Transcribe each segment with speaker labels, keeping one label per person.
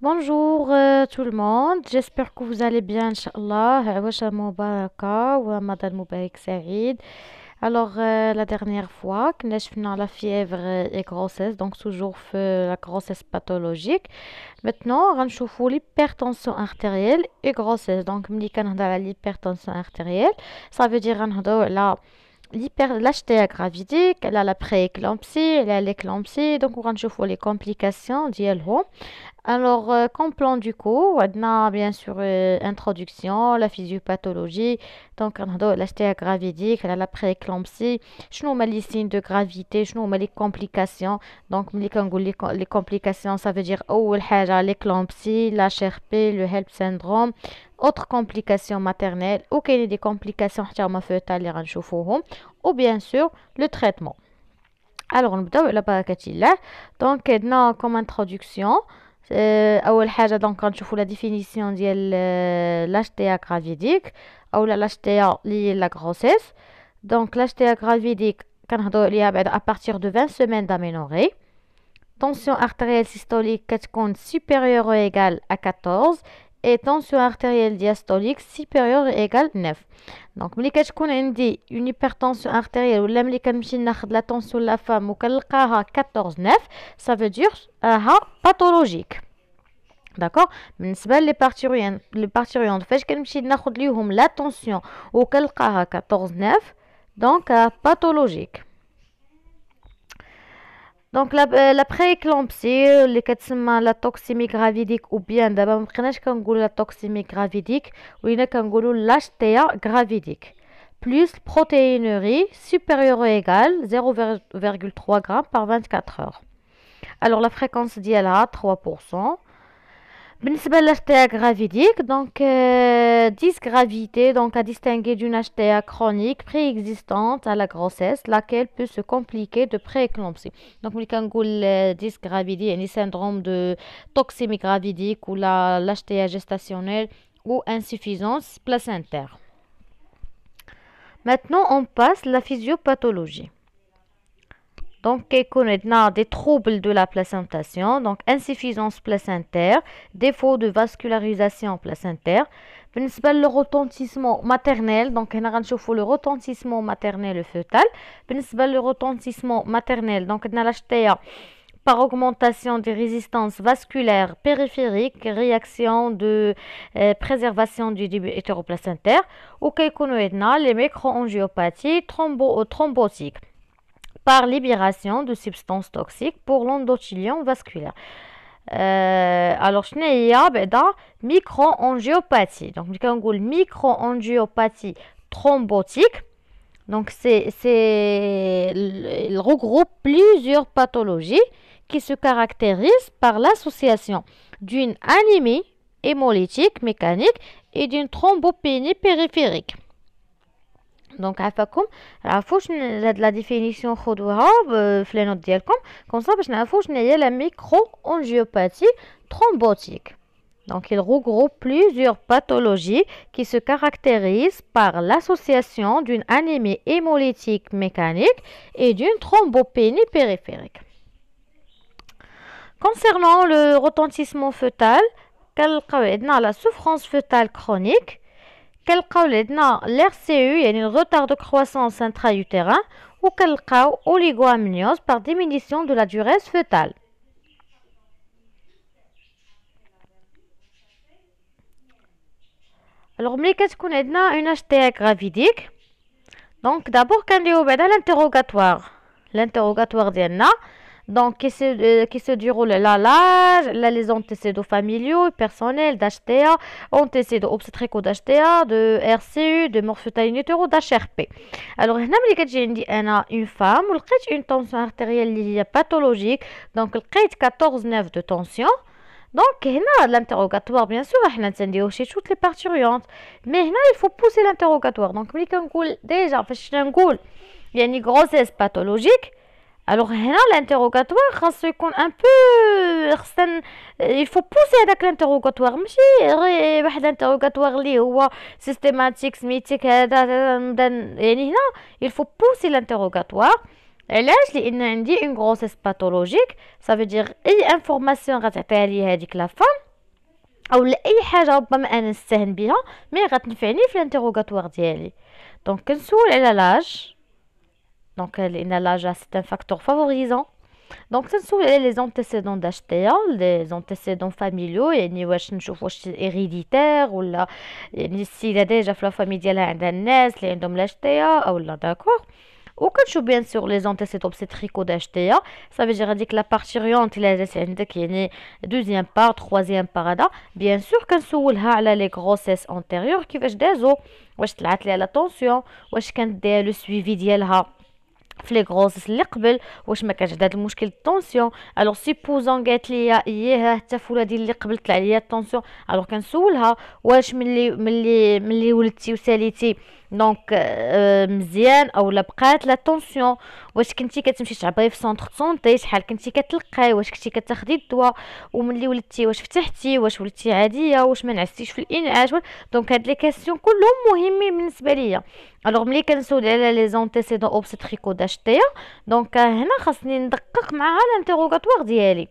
Speaker 1: Bonjour tout le monde, j'espère que vous allez bien, Inch'Allah. Awacha Moubaraka ou Ramadan Moubarak Saïd. La dernière fois, qu'on a fait la fièvre et grossesse, donc toujours fait la grossesse pathologique. Maintenant, on va l'hypertension artérielle et grossesse. Donc, on va l'hypertension artérielle, ça veut dire qu'on la l'HTA gravidique, elle a la prééclampsie, elle a l'éclampsie, donc on va voir les complications d'ILO. Comme plan du coup, on a bien sûr introduction, la physiopathologie, donc on a l'HTA gravidique, la prééclampsie, شنو هما les signes de gravité, شنو هما les complications. Donc ملي كنقول les complications, ça veut dire أول حاجة l'éclampsie, la HRP, le HELP syndrome, autres complications maternelles, ou كاين des complications حتى هما fœtales اللي غنشوفوهم, ou bien sûr le traitement. Alors نبداو على بركة الله. Donc عندنا comme introduction اول حاجه دونك غنشوفوا لا ديفينيسيون ديال لاش تي ا غرافيديك اولا لاش تي ا لي لا غروسيس. دونك لاش تي ا غرافيديك كنهضروا عليها بعد ا بارتير دو 20 سيمين دامينوري. Tension artérielle systolique كتكون supérieure ou égale à 14 et tension artérielle diastolique supérieure ou égale 9. Donc ملي كتكون عندي une hypertension artérielle ولا ملي كنمشي ناخذ la tension de la femme وكنلقاها 14 9, ça veut dire راها pathologique. داكوغ. بالنسبه لي بارتيريون فاش كنمشي ناخذ ليهم لا tension وكنلقاها 14 9, donc pathologique. Donc la prééclampsie اللي كتسمى لا توكسيمي غرافيديك ou bien دابا مابقيناش كنقولوا لا توكسيمي غرافيديك ولينا كنقولوا لاشتيا غرافيديك plus protéinurie supérieure ou égale 0,3 g par 24 heures. Alors la fréquence ديالها 3%. بالنسبة للHTA gravidique, donc 10 gravités, donc à distinguer d'une HTA chronique préexistante à la grossesse, laquelle peut se compliquer de prééclampsie. Donc, ملي كنقول 10 gravités, يعني syndrome de toxémie gravidique ou l'HTA gestationnelle ou insuffisance placentaire. Maintenant, on passe à la physiopathologie. Donc, on a des troubles de la placentation, donc insuffisance placentaire, défaut de vascularisation placentaire. Le retentissement maternel, donc on a le retentissement maternel et fœtal. Le retentissement maternel, donc on a l'HTA par augmentation des résistances vasculaires périphériques, réaction de préservation du début hétéroplacentaire, ou les microangiopathies thrombotiques par libération de substances toxiques pour l'endothélien vasculaire. Alors, je n'ai pas microangiopathie. Donc, je vais microangiopathie thrombotique. Donc, il regroupe plusieurs pathologies qui se caractérisent par l'association d'une anémie hémolytique mécanique et d'une thrombopénie périphérique. Donc عفاكم عرفوا شنو هاد لا ديفينيسيون خذوها في لي نوت ديالكم كونصا باش نعرفوا شنو هي لا ميكرو انجيوباثي thrombotique. Donc il regroupe plusieurs pathologies qui se caractérisent par l'association d'une anémie hémolytique mécanique et d'une thrombopénie périphérique. Concernant le retentissement fœtal, كنلقاو عندنا la souffrance fœtale chronique, كنلقاو عندنا l'RCU يعني le retard de croissance intra-utérin, ou كنلقاو oligoamniose par diminution de la durée fœtale. Alors ملي كتكون عندنا une HTA gravidique, donc d'abord كنديرو بعدا l'interrogatoire ديالنا, donc qui se déroule l'âge, les antécédents familiaux, personnels, d'HTA, antécédents obstétricaux d'HTA, de RCU, de mort fœtale in utero, d'HRP. Alors, هنا ملي كتجي عندي انا une femme ولقيت une tension artérielle اللي هي pathologique, donc لقيت 14 9 de tension. Donc هنا l'interrogatoire bien sûr احنا نديرو chez toutes les parturientes, mais هنا il faut pousser l'interrogatoire. Donc ملي كنقول déjà فاش نقول يعني grossesse pathologique, alors هنا l'interrogatoire خاصو يكون un peu il faut pousser هذاك l'interrogatoire ماشي غير واحد l'interrogatoire اللي هو systématique سميتك هذا يعني هنا il faut pousser l'interrogatoire. علاش؟ لان عندي une grossesse pathologique, ça veut dire اي information غتعطيها لي هذيك لا فام او لاي حاجه ربما انا نستهن بها مي غتنفعني في الانتروغاتوار ديالي. دونك كنسول على لاج، دونك لان لاج سي ان فاكتور فافوريزون. دونك تنسول على لي زونتيسيدون داشتيا، لي زونتيسيدون فاميليو، يعني واش نشوف واش هيريديتير ولا يعني السيده ديجا في لا فامي ديالها عندها الناس اللي عندهم لاشتيا او لا. داكوغ. وكنشوف بيان سور لي زونتيسيدون اوبستريكو داشتيا، صافي دير هذيك لا بارتيريونت الا جات عندك يعني دوزيام بار تروازيام بار هذا. بيان سور كنسولها على لي غروسيس انتيريور كيفاش دازو، واش طلعت ليها لا طونسيون، واش كانت دايره لو سويفي ديالها في لي غروسيس اللي قبل، واش ما كانش هذا المشكل الطونسيون. الوغ سيبوزون قالت لي اييه حتى في ولادي اللي قبل طلع ليا الطونسيون، الوغ كنسولها واش ملي ولدتي وساليتي دونك مزيان او لا بقات لا طونسيون، واش كنتي كتمشي تعبري في سونتر سونتي، شحال كنتي كتلقاي، واش كنتي كتاخدي الدواء، وملي ولدتي واش فتحتي، واش ولدتي عاديه، واش ما نعستيش في الانعاش. دونك هاد لي كاستيون كلهم مهمين بالنسبه ليا. الوغ ملي كنسول على لي زونتيسيدون اوبستريكو داشتيا، دونك هنا خاصني ندقق معها الانتروغاتوار ديالي،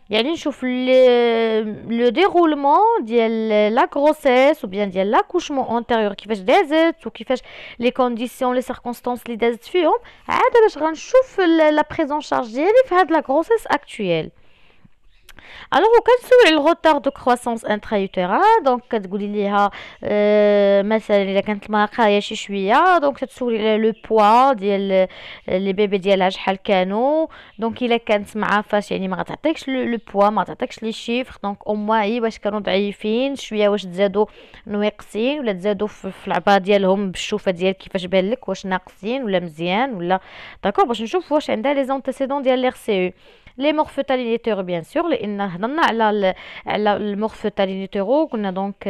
Speaker 1: يعني نشوف لو ديرولمون ديال لا غروسيس ou bien ديال لاكوشمون اونتيريور كيفاش دازت، وكيفاش لي كونديسيون لي سيركونستانس اللي دازت فيهم، عاد باش غنشوف لا بريزون شارج ديالي في هاد لا غروسيس اكطويل. الوغ وكنسول على الغوتار دو كرواسونس انترايوتيران، دونك كتقولي ليها مثلا الا كانت المراه قايه شي شويه، دونك تتسولي على لو بوا ديال لي بيبي ديالها شحال كانوا. دونك الا كانت معافاش يعني ما غتعطيكش لو بوا، ما تعطيكش لي شيفر، دونك او موان واش كانوا ضعيفين شويه، واش تزادوا ناقصين ولا تزادوا في العبا ديالهم بالشوفه ديال كيفاش بان لك، واش ناقصين ولا مزيان ولا. داكوغ باش نشوف واش عندها لي زونتيسيدون ديال لير سي او. لي مورفوتالينيتور بيان سور، لان هضرنا على المورفوتالينيتور قلنا دونك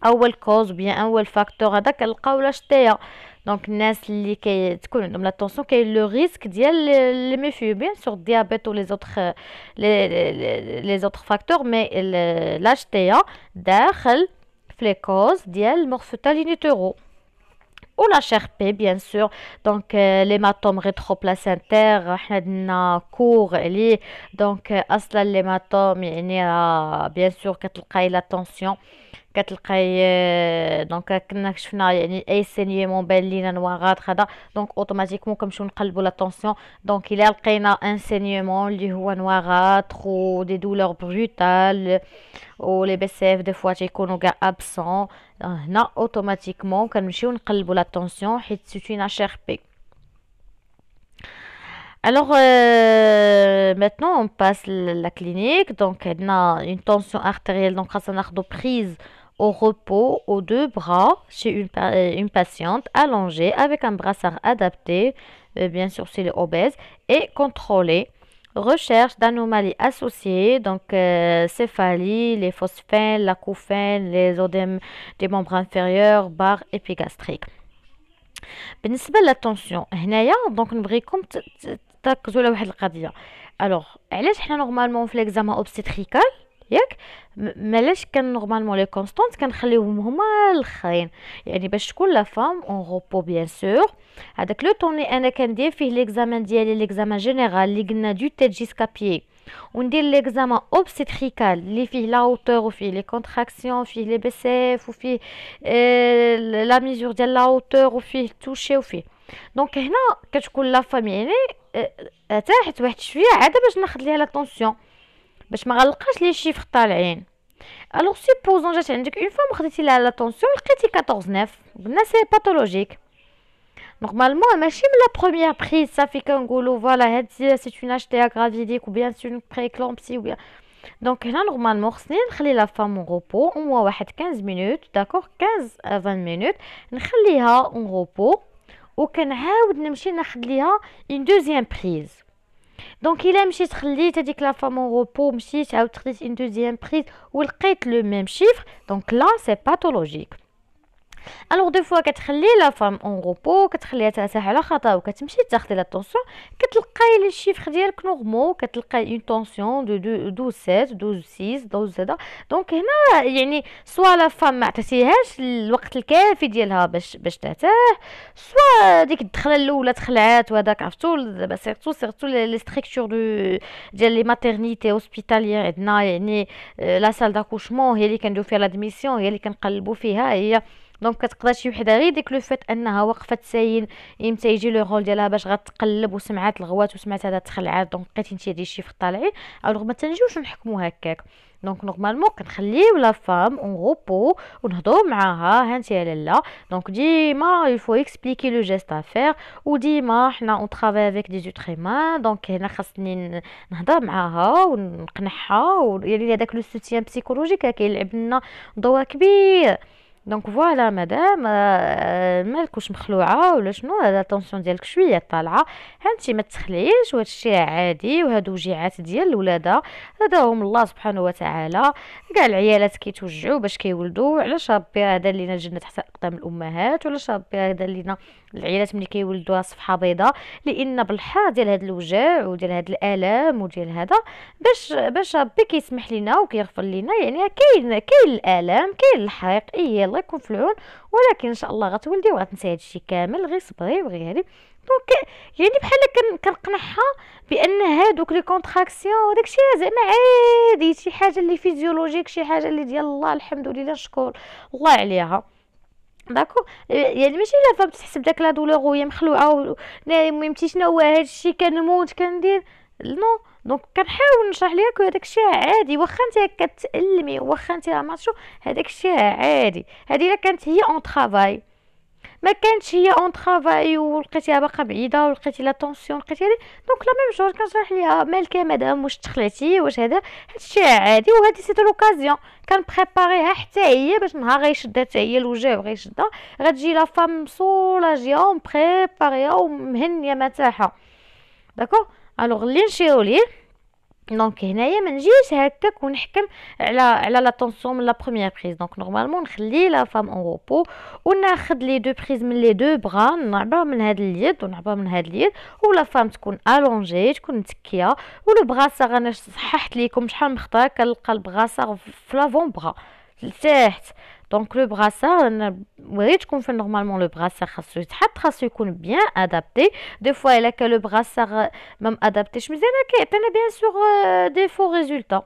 Speaker 1: اول كوز بيان اول فاكتور هذا كنلقاو لا شتيه. دونك الناس اللي تكون عندهم لا طونسيون كاين لو ريسك ديال لي ميفيو بيان سور الديابيت و لي زوتر فاكتور، مي لا شتيه داخل في لي كوز ديال المورفوتالينيتور. ou la HRP bien sûr. Donc l'hématome rétroplacentaire حنا درنا كور عليه. دونك اصلا الهيماتوم يعني bien sûr كتلقاي لا طونسيون، كتلقاي دونك كنا شفنا يعني اي سينيمون بان لينا نواغات هذا، دونك اوتوماتيكمون كنمشيو نقلبوا لا طونسيون. دونك الا لقينا ان سينيمون اللي هو نواغات و دي دولور بروتال و لي بي سي اف دي فوا تيكونوا كاع ابسون، هنا اوتوماتيكمون كنمشيو نقلبوا لا طونسيون حيت سيت اون اش ار بي. Alors maintenant on passe la clinique. Donc on a une tension artérielle, donc on a prise au repos aux deux bras chez une patiente allongée avec un brassard adapté, bien sûr si elle est obèse, et contrôlée. Recherche d'anomalies associées, donc céphalie, les phosphènes, l'acouphène, les odèmes des membres inférieurs, barre épigastrique. بالنسبه للطونسيون هنايا دونك نبغيكم تركزوا على واحد القضيه. الوغ علاش حنا نورمالمون في ليكزامان اوبستريكال ياك مالاش كان نورمالمون لي كونستانت كنخليوهم هما الاخرين، يعني باش تكون لا فام اون روبو بيان سور. هذاك لو طون انا كندير فيه ليكزامان ديالي ليكزامان جينيرال اللي قلنا دو تيت جيسكا بيي، وندير ليكزامان اوبستريكال اللي فيه لا هوتور وفيه لي كونتراكسيون فيه لي بي سي اف وفيه لا ميزور ديال لا هوتور وفيه توشي وفيه. دونك هنا كتكون لا فامي يعني ارتاحت واحد شويه عاد باش ناخذ ليها لا طونسيون باش ما غلقاش لي شيفر طالعين. الوغ سيبوزون جات عندك اون فوا خديتي لها لا طونسيون لقيتي 14 9 قلنا سي باثولوجيك نورمالمون ماشي من لا بروميير بريز صافي كنقولوا فوالا هاد سي اون اشتيا غرافيديك ou bien سي اون بريكلامبسي ou bien. دونك هنا نورمالمون خصني نخلي لا فام اون روبو او موا واحد 15 مينوت داكوغ 15 à 20 مينوت نخليها اون روبو وكنعاود نمشي ناخذ ليها اون دوزيام بريز. دونك الا مشيت خليت هذيك لا فام اون روبو مشيت عاود خديت اون دوزيام بريز ولقيت لو ميم شيفر دونك لا سي باثولوجيك. الوغ دو فوا كتخلي لا فام اون روبو، كتخليها ترتاح على خاطرها وكتمشي تاخدي لا طونسيون، كتلقاي لي شيفر ديالك نورمال، كتلقاي اون طونسيون دو 12 7 12 6 12 هذا. دونك هنا يعني سوا لا فام ما عطيتيهاش الوقت الكافي ديالها باش ترتاح، سوا ديك الدخله الاولى تخلعات وهذاك عرفتو دابا سيرتو لي ستركتور ديال لي ماتيرنيتي هوسبيتاليير عندنا يعني لا سال داكوشمون هي اللي كنديرو فيها لادميسيون، هي اللي كنقلبوا فيها هي. دونك كتقدر شي وحده غير ديك لو فات انها وقفه تساين امتى يجي لو رول ديالها باش غتقلب وسمعات الغوات وسمعات هذا تخلعات، دونك لقيتي نتي هادي الشيفر طالعين، الوغ ما تنجيوش نحكموا هكاك. دونك نورمالمون كنخليو لا فام اون روبو ونهضروا معاها هانتي يا لاله. دونك ديما يفو اكسبليكي لو جيست ا فير، وديما حنا اون ترافاي افيك دي زوتريمان، دونك هنا خاصني نهضر معاها ونقنعها، يعني هذاك لو سوتيان بسيكولوجيك كيلعب لنا دور كبير. دونك فوالا مدام مالكوش مخلوعه ولا شنو، هذا الطونسيون ديالك شويه طالعه، هانتي ما تخلعيش وهذا الشيء عادي، وهادو وجيعات ديال الولاده هذا هم الله سبحانه وتعالى. كاع العيالات كيتوجعوا باش كيولدوا، علاش ربي هذا لينا الجنه تحت اقدام الامهات، وعلاش ربي هذا لينا العيالات ملي كيولدوها صفحه بيضاء، لان بالحار ديال هاد الوجع وديال هاد الالام وديال هذا باش ربي كيسمح لينا وكيغفر لينا. يعني كاين الالام، كاين الحريق، اي الله يكون في العون، ولكن ان شاء الله غتولدي وغتنسي هادشي كامل، غير صبري وغير هادي. دونك يعني بحال كنقنعها بان هادوك لي كونتراكسيون وداكشي زعما عادي، شي حاجه اللي فيزيولوجيك، شي حاجه اللي ديال الله الحمد لله نشكر الله عليها. داكو يعني ماشي لا فهم تحسب داك لا دولور وهي مخلوعه ميمتي شنو هو هادشي كنموت كندير نو. دونك كنحاول نشرح ليها كو هذاك الشيء عادي، واخا انت كتالمي، واخا انت ما شو هذاك الشيء عادي. هذه الا كانت هي اون طرافاي، ما كانتش هي اون طرافاي ولقيتيها باقا بعيده ولقيتي لا طونسيون لقيتي هذه، دونك لا ميم جوج كنشرح ليها مالك يا مدام، واش تخلعتي واش هذا هادشي عادي، وهذه سي لوكازيون كنبريباريها حتى هي باش نهار غيشدها حتى هي الوجع وغيشدها غتجي لا فام مصولاجيه ومبريباريها ومهنيه مرتاحه. داكوغ الوغ اللي نشيرو ليه. دونك هنايا ما نجيش هكاك ونحكم على لا طونسيون من لا بروميير بريز. دونك نورمالمون نخلي لا فام اون روبو وناخذ لي دو بريز من لي دو بغا، نعبر من هاد اليد ونعبر من هاد اليد، ولا فام تكون الونجي تكون متكيه، ولو بغاسا انا صححت ليكم شحال مختار كنلقى البغاسا في لافون بغا لتحت. دونك لو براسار انا وريتكم في نورمالمون لو براسار خاصو يتحط، خاصو يكون بيان ادابتي. دي فوا الا كان لو براسار ما ادابتيش مزيان كيعطينا بيان سور دي فو ريزولطا.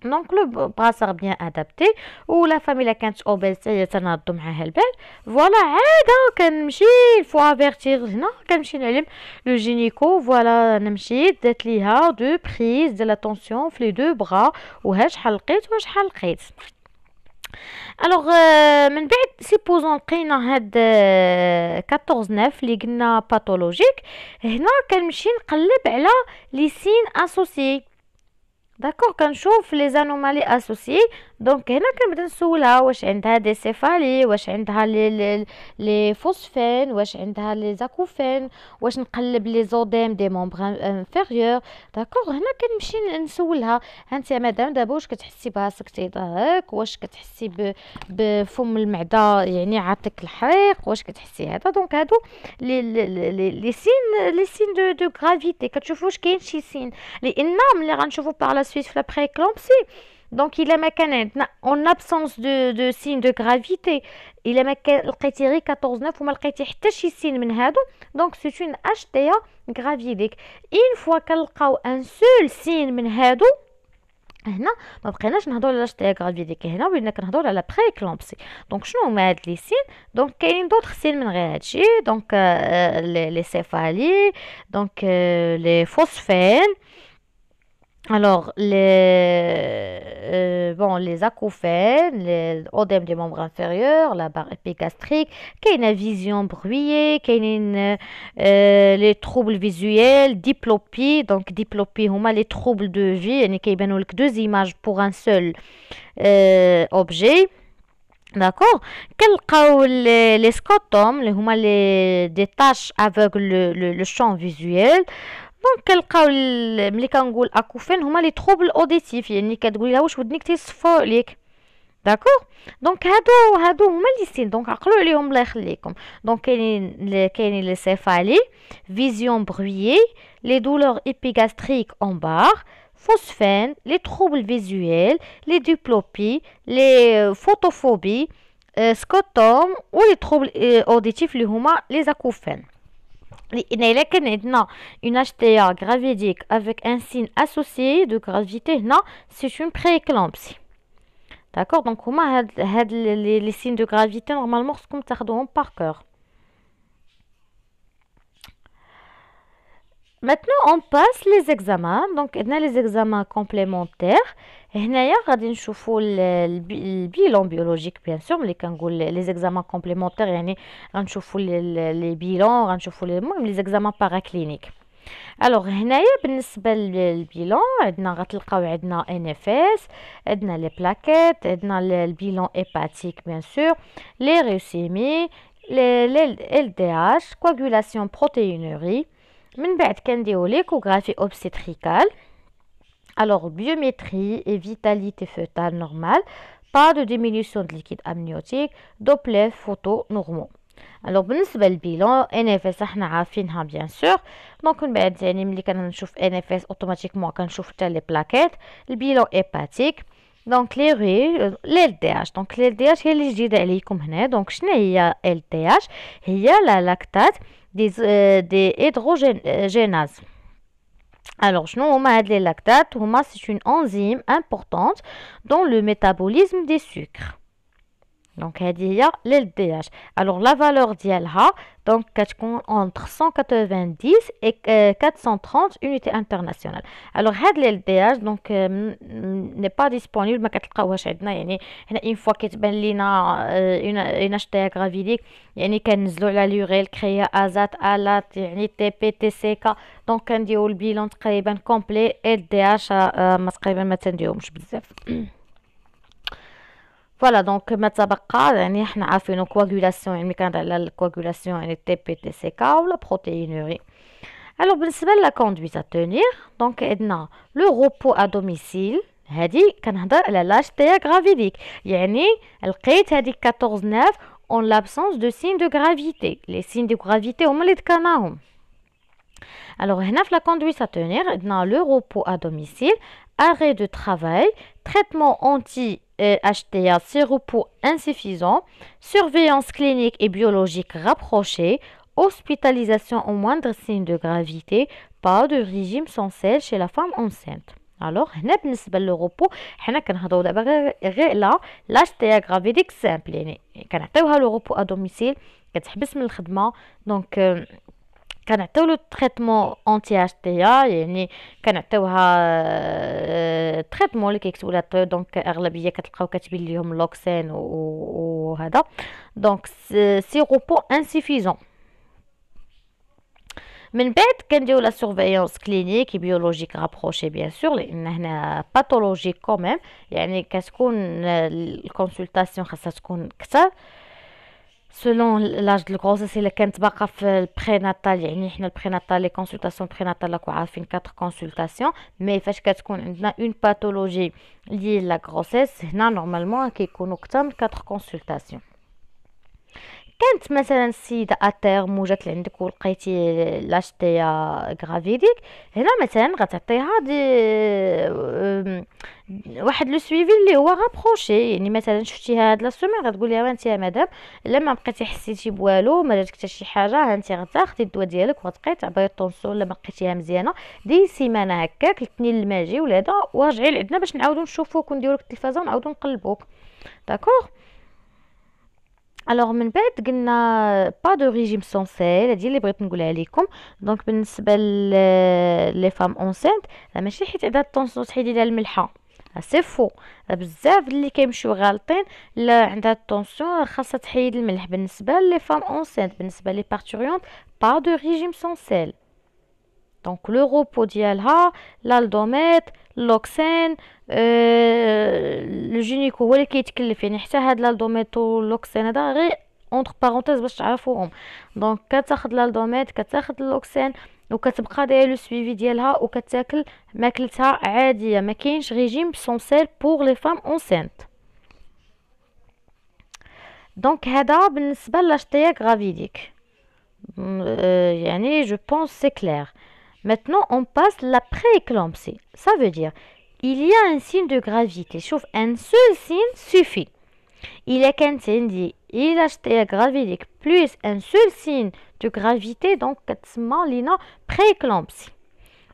Speaker 1: دونك لو براسار بيان ادابتي، ولا فاميلا كانت اوبيسي تنهضوا معاها البال. فوالا عاده كنمشي فوا افيرتير هنا، كنمشي نعلم لو جينيكو. فوالا نمشي درت ليها دو بريز دو لا طونسيون في لي دو بغا، وها شحال لقيت وشحال لقيت. الوغ من بعد سيبوزون لقينا هاد 14 9 اللي قلنا باثولوجيك، هنا كنمشي نقلب على لي سين اسوسي. داكوغ كنشوف لي زانومالي اسوسي. دونك هنا كنبدا نسولها واش عندها دي سيفالي، واش عندها لي فوسفين، واش عندها لي زاكوفين، واش نقلب لي زوديم دي مومبر انفيريور. داكوغ هنا كنمشي نسولها هانت يا مدام دابا واش كتحسي براسك تيضرك، واش كتحسي بفم المعده يعني عاطيك الحريق، واش كتحسي هذا. دونك هادو لي سين دو غرافيتي كتشوفوا واش كاين شي سين، لان ملي غنشوفوا باغ لا سويت في لابري كلومبسي. دونك الا ما كان عندنا اون ابسونس دو سين دو غرافيتي، الا ما لقيتي غير 14 9 وما لقيتي حتى شي سين من هادو، دونك سي اون اشتيا غرافيديك. اين فوا كنلقاو ان سول سين من هادو، هنا ما بقيناش نهضروا على اشتيا غرافيديك، هنا ولينا كنهضروا على بري كلومبسي. دونك شنو هما هاد لي سين؟ دونك كاينين دوطخ سين من غير هادشي. دونك لي سيفالي، دونك لي فوسفين، alors les acouphènes, l'œdème des membres inférieurs, la barre épigastrique, كاينه vision brouillée, كاينين les troubles visuels, diplopie. Donc diplopie هما les troubles de vue يعني كيبانوا لك deux images pour un seul objet. D'accord. كنلقاو les scotomes اللي هما les des taches aveugles le champ visuel. دونك كنلقاو ملي كنقول اكوفين هما لي تروبل اوديتيف، يعني كتقولي لها واش ودنك تيصفوا عليك. داكوغ. دونك هادو هما لي سين، دونك عقلوا عليهم الله يخليكم. دونك كاينين لي سيفالي، فيزيون برويي، لي دولور ايبيغاستريك اون بار، فوسفين، لي تروبل فيزويل، لي ديبلوبي، لي فوتوفوبي، سكوتوم، ولي تروبل اوديتيف اللي هما لي زاكوفين. لان الا كان عندنا اون اشتيا غرافيديك افيك ان سين اسوسيي دو غرافيتي، هنا سي اون بريكلامبسي. داكوغ. دونك هما هاد لي سين دو غرافيتي نورمالمون خصكم تاخدوهم بار كور. Maintenant on passe les examens. Donc عندنا les examens complémentaires. هنايا غادي نشوفوا البيلون بيولوجيك بيان سور. ملي كنقول لي زيكزامان كومبليمونتير يعني غنشوفوا لي بيلون، غنشوفوا المهم لي زيكزامان باراكلينيك. الوغ هنايا بالنسبه للبيلون عندنا غتلقاو عندنا ان اف اس، عندنا لي بلاكيت، عندنا البيلون هيباتيك بيان سور، لي ريوسيمي، لي ال دي اش، كواغولاسيون بروتينوري. من بعد كنديرو ليكوغرافي اوبستريكال. Alors, biométrie et vitalité fœtale normale, pas de diminution de liquide amniotique, Doppler photo normaux. Alors, بالنسبة للبيلون NFS احنا عارفينها بيان سور. دونك من بعد يعني ملي كنشوف NFS اوتوماتيكمون كنشوف حتى لي بلاكيت. البيلون هيباتيك، دونك لي ري لي ال دي اش. دونك لي ال دي اش هي اللي جديده عليكم هنا. دونك شنو هي ال دي اش؟ هي لا لاكتات دي هيدروجيناز. Alors, شنو هما هاد لي لاكتات؟ هما c'est une enzyme importante dans le métabolisme des sucres. Donc هذه هي ال دي اش. Alors la valeur ديالها donc كتكون entre 190 et 430 unités internationales. Alors هاد ال دي اش donc n'est pas disponible، ما كتلقاوهاش عندنا. يعني هنا une fois كتبان لينا une اشتيا غرافيديك يعني كنزلو على لوريل كريا ازات الات يعني تي بي تي سي كا. دونك كنديرو البيلون تقريبا كومبلي. ال دي اش ما تقريبا ما تنديرومش بزاف. فوالا دونك ما تبقى يعني احنا عارفينو كواغولاسيون يعني كانت على الكواغولاسيون يعني تي بي تي سي كا ولا بروتينوري. الوغ بالنسبه لا كوندويت ا تونير دونك عندنا لو روبو ا دوميسيل. هادي كنهضر على لاج تاع غرافيديك، يعني لقيت هذيك 14 اون لابسونس دو سين دو غرافيتي. لي سين دو غرافيتي هما اللي ذكرناهم. الوغ هنا في لا كوندويت ا تونير عندنا لو روبو ا دوميسيل، arrêt de travail, traitement anti-HTA, c'est repos insuffisant, surveillance clinique et biologique rapprochée, hospitalisation au moindre signe de gravité, pas de régime sans sel chez la femme enceinte. Alors, هنا بالنسبة للروبو حنا كنهضروا دابا غير على لاش غرافيديك سامبل، يعني كنعطيوها لو روبو ا دوميسيل، كتحبس من الخدمة. دونك كنعطيو له تريتمون انتي اش تي ا، يعني كنعطيوها تريتمون اللي كيكتبوا لها الطبيب. دونك اغلبيه كتلقاو كاتبين ليهم لوكسين وهذا. دونك سي روبو انسيفيزون. من بعد كنديرو لا سورفيونس كلينيك بيولوجيك رابروشي بيان سور، لان هنا باثولوجيك كوميم، يعني كتكون الكونسلطاسيون خاصها تكون كثر سولون لاج دو الغروسيس. الا كانت باقا في البريناتال يعني حنا البريناتال لي كونسلطاسيون بريناتال راكو عارفين 4 كونسلطاسيون، مي فاش كتكون عندنا اون باثولوجي لي لا غروسيس هنا نورمالمون كيكونوا اكثر من 4 كونسلطاسيون. كانت مثلا السيده اتيرم وجات لعندك ولقيتي لاشتيا غرافيديك، هنا مثلا غتعطيها واحد لو سويفي اللي هو رابروشي. يعني مثلا شفتيها هاد لا سومين غتقول لها انت يا مدام لما بقيتي حسيتي بوالو ما جاتك حتى شي حاجه، انت غتاخدي الدواء ديالك وغتبقاي تعبري الطونسون لما لقيتيها مزيانه دي سيمانه هكاك الاثنين الماجي ولا هذا، ورجعي لعندنا باش نعاودو نشوفوك ونديرو لك التلفازه ونعاودو نقلبوك. داكوغ. الوغ من بعد قلنا با دو ريجيم سون سيل، هادي اللي بغيت نقولها لكم. دونك بالنسبه لي فام اونسينت ماشي حيت عندها الطونسون تحيدي لها الملحه، سي فو. بزاف اللي كيمشيو غالطين لا عندها الطونسون خاصها تحيد الملح. بالنسبه لي فام اونسينت بالنسبه لي بارتوريونت با دو ريجيم سون سيل. دونك لو روبو ديالها لالدوميت لوكسين لو جينيكو هو اللي كيتكلف، يعني حتى هاد لالدوميت واللوكسين هذا غير اونتر بارونتيز باش تعرفوهم. دونك كتاخد لالدوميت كتاخد اللوكسين وكتبقى داير لو سويفي ديالها وكتاكل ماكلتها عاديه، ما كاينش ريجيم سون سيل بور لي فام اونسينت. دونك هذا بالنسبة لاشتيا غرافيديك. يعني je pense c'est clair. Maintenant on passe la prééclampsie. Ça veut dire il y a un signe de gravité. شوف un seul signe suffit. إلا كانت عندي إلا شتيا غرافيديك plus un seul signe de gravité donc كتسمى لينا prééclampsie.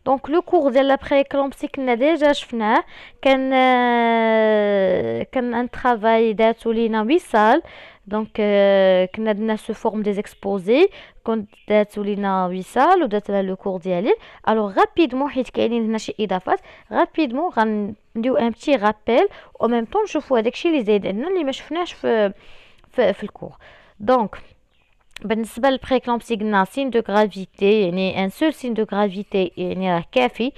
Speaker 1: دونك لو كور ديال لا بريكلامبسي كنا ديجا شفناه. كان ان ترافاي داتو لينا وصال. دونك كنا درنا سو فورم دي زيكسبوزي كنت داتو لينا وصال ودات لها لو كور ديالي. الوغ رابيدمون حيت كاينين هنا شي اضافات رابيدمون غنديو ان بتي رابيل او ميم طون نشوفوا هداكشي اللي زايد عندنا اللي ما شفناهش في الكور. دونك بالنسبة للبريكلامبسي قلنا سين دو غرافيتي يعني ان سول سين دو غرافيتي يعني راه كافي.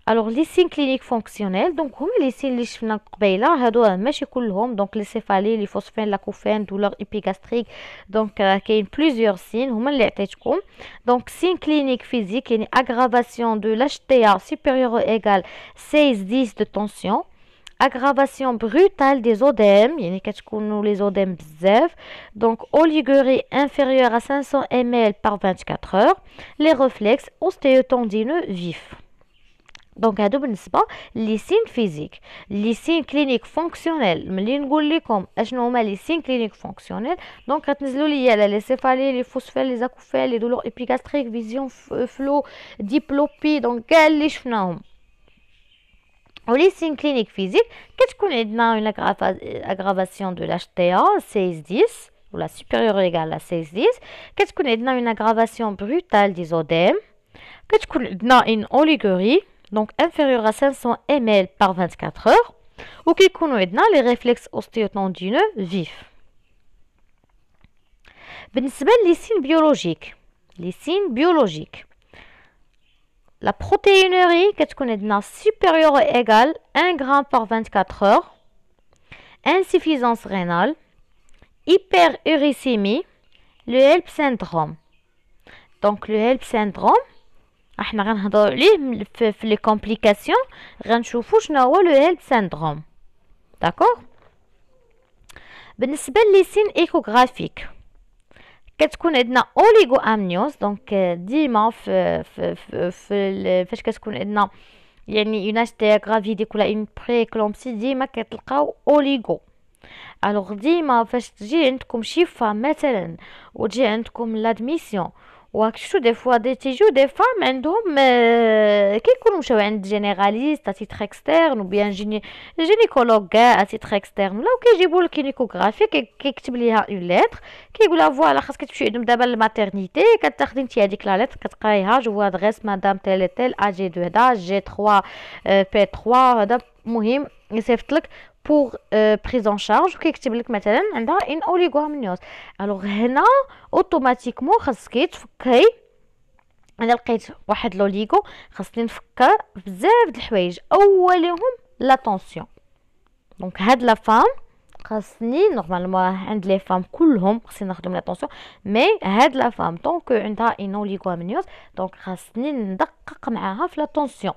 Speaker 1: الوغ لي سين كلينيك فونكسيونيل دونك هما لي سين اللي شفنا قبيله هادو ماشي كلهم. دونك لي سيفالي لي فوسفين لاكوفين دولور ايبيغاستريك دونك كاين بليزيور سين هما اللي عطيتكم. دونك سين كلينيك فيزيك يعني اغرافاسيون دو لاش تي ا سوبيريور او ايغال 16 10 دو طونسيون. aggravation brutale des odèmes يعني كتكونوا les odèmes بزاف. donc oligurie inférieure à 500 ml par 24 heures. les réflexes ostéotendineux vifs. دونك هادو بالنسبه لي سين فيزيك. لي سين كلينيك فونكسيونيل ملي نقول لكم اشنو هما لي سين كلينيك فونكسيونيل دونك غتنزلوا ليا على لي سيفالي لي فوسفين لي زاكوفين لي دولور ايبيغاستريك فيزيون فلو ديبلوبي دونك كاع اللي شفناهم. ولي سين كلينيك فيزيك كتكون عندنا اون اغرافاسيون دو لاش تي ا 16 10 ولا سوبيريور ايغال ا 16 10. كتكون عندنا اون اغرافاسيون بروتال دي زوديم. كتكون عندنا اون اوليغوري دونك انفيريور ا 500 ml par 24 heures. وكيكونوا عندنا لي ريفلكس اوستيوتوندينو فيف. بالنسبه لي سين بيولوجيك لي سين بيولوجيك la protéinurie كتكون عندنا supérieure ou égale 1 gramme par 24 heures. insuffisance rénale, hyperuricémie, le HELP syndrome. donc le HELP syndrome احنا غنهضروا عليه في لي كومبليكاسيون غنشوفوا شنو هو لو HELP syndrome. داكوغ. بالنسبه لي سين ايكوغرافيك كتكون عندنا اوليغو امنيوز دونك ديما فاش كتكون عندنا يعني اون اشتيا غرافيديك ولا اون بريكلامبسي ديما كتلقاو اوليغو. الوغ ديما فاش تجي عندكم شي فام مثلا وتجي عندكم لادميسيون وكشفتوا دي فوا تيجيو دي فام عندهم كيكونوا مشاو عند جينيراليست تيتر اكسترن وبيان جينيكولوج كاع تيتر اكسترن ولا كيجيبوا لك كينيكوغرافي كيكتب ليها اون لتر كيقول لها فوالا خاصك تمشي عندهم دابا للماتيرنيتي كتاخدي انت هذيك لا لتر كتقرايها جو ادريس مدام تيل تيل ا جي 2 هذا جي 3 بي 3 هذا مهم يصيفط لك pour prise en charge وكيكتب لك مثلا عندها ان اوليغوامنيوز. الوغ هنا اوتوماتيكمون خاصك تفكري انا لقيت واحد لوليغو خاصني نفكر بزاف د الحوايج اولهم لا طونسيون. دونك هاد لا فام خاصني نورمالمون عند لي فام كلهم خاصني نخدم لا طونسيون مي هاد لا فام دونك عندها ان اوليغوامنيوز دونك خاصني ندقق معاها في لا طونسيون.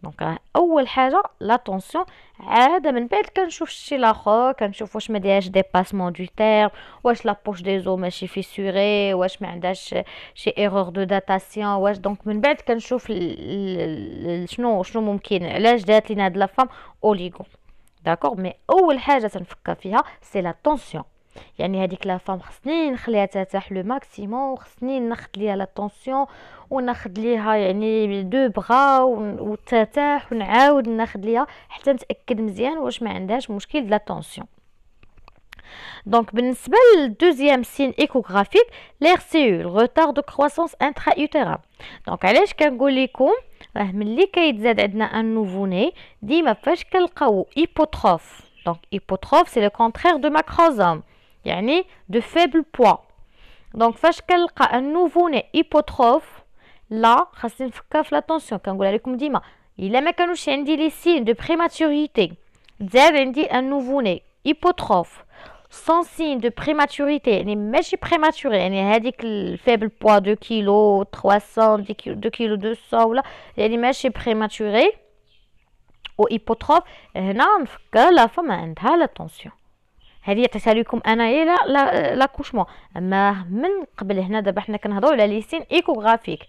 Speaker 1: دونك اول حاجه لا طونسيون عاد من بعد كنشوف الشيء الاخر كنشوف واش ما ديهاش ديباسمون دو تيرم واش لا بوش دي زو ماشي فيسوري واش ما عندهاش شي ايرور دو داتاسيون واش دونك من بعد كنشوف شنو ممكن علاش دات لينا هاد لا فام اوليغو. داكوغ مي اول حاجه تنفكر فيها سي لا طونسيون يعني هذيك لا فام خصني نخليها ترتاح لو ماكسيموم خصني ناخذ ليها لا طونسيون وناخذ ليها يعني دو بغا وترتاح ونعاود ناخذ ليها حتى نتاكد مزيان واش ما عندهاش مشكل د لا طونسيون. دونك بالنسبه للدوزيام سين ايكوغرافيك لير سيول روتار دو كرواسونس انترا يوتيران. دونك علاش كنقول لكم راه ملي كيتزاد عندنا ان نوفوني ديما فاش كنلقاو ايبوتروف دونك ايبوتروف سي لو كونترير دو ماكروزوم يعني دو فيبل بوا. دونك فاش كنلقى ان نوفوني ايبوتروف لا خاصني نفكر في لا طونسيون كنقولها لكم ديما الا ما كانوش عندي لي سين دو بريماتوريتي تزاد عندي ان نوفوني ايبوتروف سون سين دو بريماتوريتي يعني ماشي بريماتوري يعني هذيك الفيبل بوا 2 كيلو 300 2 كيلو 200 ولا يعني ماشي بريماتوري و ايبوتروف هنا نفكر لا فما عندها لا طونسيون. هذه عطيتها لكم انايا لاكوشمون. اما من قبل هنا دابا حنا كنهضروا على لي سين ايكوغرافيك.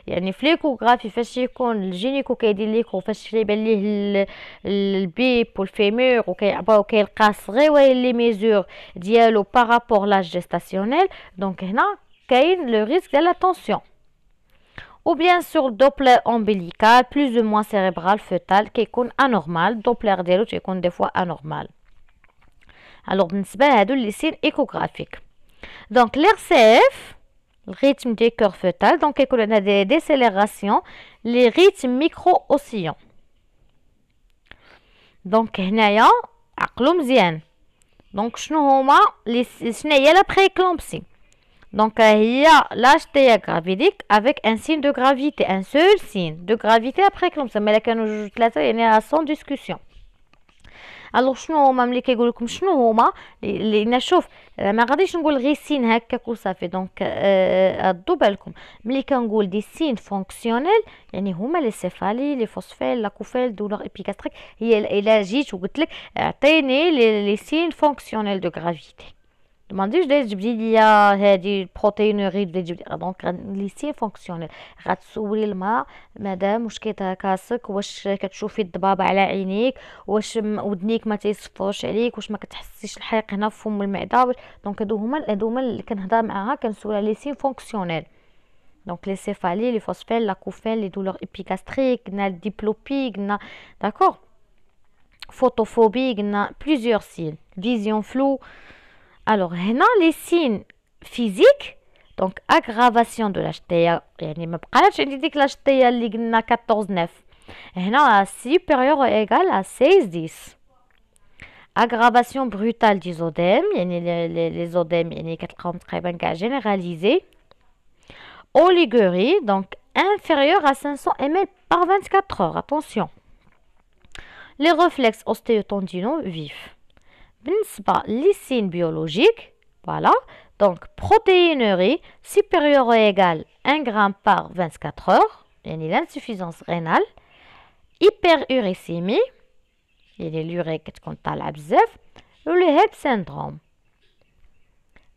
Speaker 1: يعني في ليكوغرافي فاش يكون الجينيكو كيدير ليكو فاش يبان ليه البيب والفيمور وكيعبر وكيلقى صغيوين لي ميزور ديالو بارابور لاج جيستاسيونيل. دونك هنا كاين لو ريسك ديال لا طونسيون. Ou bien sûr Doppler ombilical plus ou moins cérébral fœtal كيكون anormal. Doppler ديالو تيكون des fois anormal. Alors بالنسبه لهادو لي سين ايكوغرافيك. دونك l'RCF الريتم دي كور فœtal دونك كيكون عندنا دي ديسيليراسيون لي ريتم ميكرو اوسيون. دونك هنايا عقلوا مزيان. دونك شنو هما شنو هي لا بريكلامبسي؟ Donc, il y a l'HTA gravidique avec un signe de gravité, un seul signe de gravité après l'éclampsie. Mais là, il y a sans discussion. Alors, شنو هما ملي كيقول لكم شنو هما اللي نشوف ما غاديش نقول غير سين هكاك وصافي. دونك ردوا بالكم ملي كنقول دي سين فونكسيونيل يعني هما لي سيفالي لي فوسفيل لا كوفيل دولار ايبيغاستريك. هي الا جيت وقلت لك اعطيني لي سين فونكسيونيل دو غرافيتي demandez je تجبدي لي هذه البروتينوري تجبدي. دونك لي سين فونكسيونيل غتسولي الماء مادام واش كيتكاسك، واش كتشوفي الضباب على عينيك، واش ودنيك ما تيصفرش عليك، واش ما كتحسيش الحريق هنا في فم المعده. دونك هادو هما اللي كنهضر معاها كنسول على لي سين فونكسيونيل. دونك لي سيفالي لي فوسفيل لا كوفيل لي دولور ايبيغاستريك قلنا الديبلوبي قلنا داكور photophobie قلنا plusieurs signes vision floue. Alors, هنا les signes physiques, donc aggravation de l'HTA, يعني ما بقاش عندي ديك l'HTA اللي قلنا 14 9، هنا supérieur ou égal à 16 10. Aggravation brutale des odèmes, يعني les odèmes يعني كتلقاهم تقريبا كاع généralisés. Oligurie, donc inférieur à 500 ml par 24 heures, attention. Les réflexes ostéotendinaux vifs. بالنسبة لي سين بيولوجيك فوالا دونك بروتينوري supérieur ou égal 1 gramme par 24 heures يعني l'insuffisance rénale. hyperuricémie يعني اليوريك كتكون طالعة بزاف. و لو هيب سيندروم.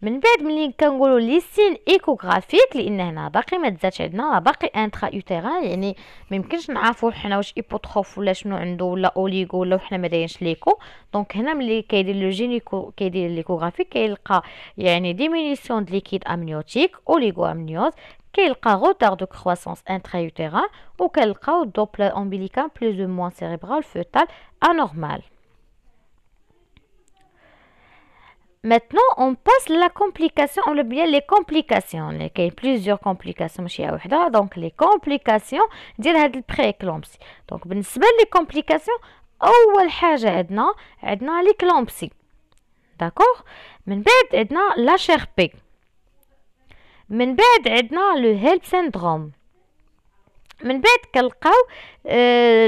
Speaker 1: من بعد ملي كنقولوا لي سين ايكوغرافيك لان هنا باقي ما تزادش عندنا باقي انترا يوتيران يعني ما يمكنش نعرفوا حنا واش ايبوتروف ولا شنو عنده ولا اوليغو ولا حنا ما دايرينش ليكو. دونك هنا ملي كيدير لو جينيكو كيدير ليكوغرافيك كيلقى يعني ديمينيسيون د ليكيد امنيوتيك اوليغو امنيوز، كيلقى روتار دو كرواسونس انترا يوتيران وكيلقاو دوبلر امبيليكال بلوز او موان سيريبرال فœtal انورمال. Maintenant, on passe la complication, ou bien les complications. Il y a plusieurs complications. Donc, les complications de la pré-éclampsie. Donc, les complications, أول حاجة عندنا l'éclampsie. D'accord? من بعد عندنا l'HRP. من بعد عندنا le HELP syndrome. من بعد كنلقاو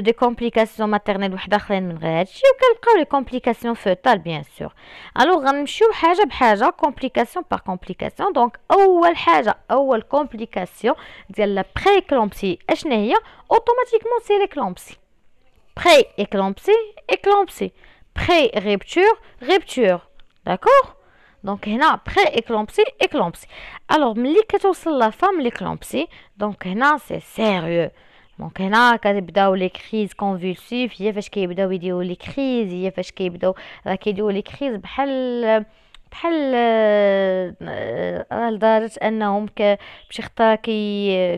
Speaker 1: دي كومبليكاسيون ماتيرنيل وحده اخرين من غير هادشي، وكنلقاو لي كومبليكاسيون فوتال بيان سور. الوغ غنمشيو حاجه بحاجه كومبليكاسيون بار كومبليكاسيون. دونك اول حاجه اول كومبليكاسيون ديال لا بري اكلامبسي اشنا هي؟ اوتوماتيكمون سي ليكلامبسي. بري اكلامبسي اكلامبسي، بري ريبتور داكور. دونك هنا بري اكلامبسي اكلامبسي. الوغ ملي كتوصل لا فام ليكلامبسي دونك هنا سي سيريو. دونك هنا كتبداو لي كريز كونفولسيف، هي فاش كيبداو يديروا لي كريز، هي فاش كيبداو كيديروا لي كريز بحال لدرجه انهم بشي خطره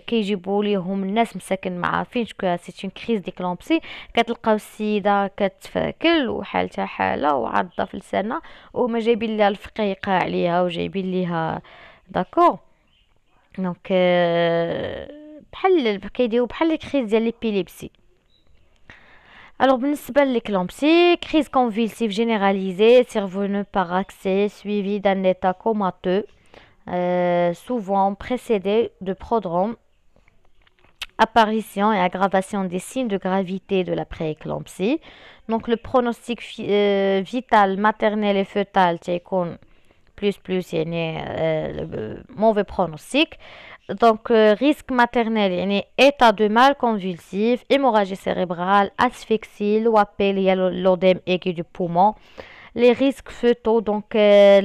Speaker 1: كيجيبوا ليهم الناس مساكن ما عارفينش كو سي كريز ديكلامبسي. كتلقاو السيده كتفاكل وحالتها حاله وعضه في لسانها وما جايبين ليها الفقيقه عليها وجايبين ليها داكور. دونك بحال كيديروا بحال لي كريز ديال ليبيليبسي. Alors, بالنسبة l'éclampsie, crise convulsive généralisée, survenue par accès suivi d'un état comateux, souvent précédé de prodrome, apparition et aggravation des signes de gravité de la prééclampsie. Donc, le pronostic vital maternel et fœtal, c'est plus, il y a mauvais pronostic. Donc, risque maternel, il y a état de mal convulsif, hémorragie cérébrale, asphyxie, l'OAP, il y a l'odème aigu du poumon, les risques fœtaux, donc